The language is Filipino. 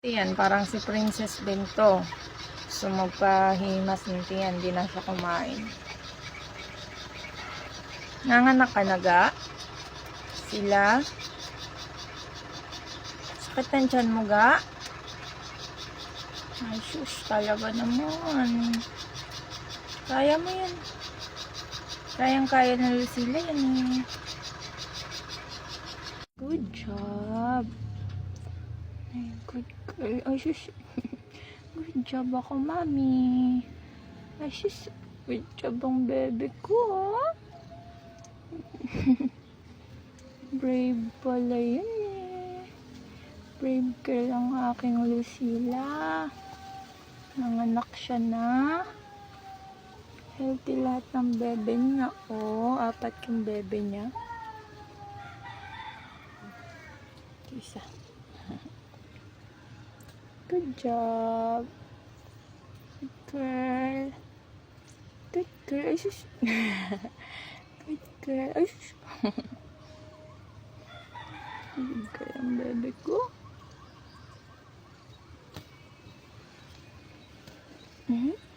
Yan, parang si Princess din to. So, magpahimas ng tiyan. Di na siya kumain. Nanganak ka na ga? Sila? Sakit ang tiyan mo ga? Ay, sus, talaga naman. Kaya mo yan. Kayang-kaya na sila yan eh. Good job. Ay, good girl. Ay, sus. Good job ako, mami. Ay, sus. Good job ang bebe ko, ah. Brave pala yun eh. Brave girl ang aking Lucila. Nanganak siya na. Healthy lahat ng bebe niya. Oh, 4 yung bebe niya. Isa. Good job. Good girl. Good girl. Ay, sus. Good girl. Ay, sus. Good girl ang bebe ko. Mm-hmm.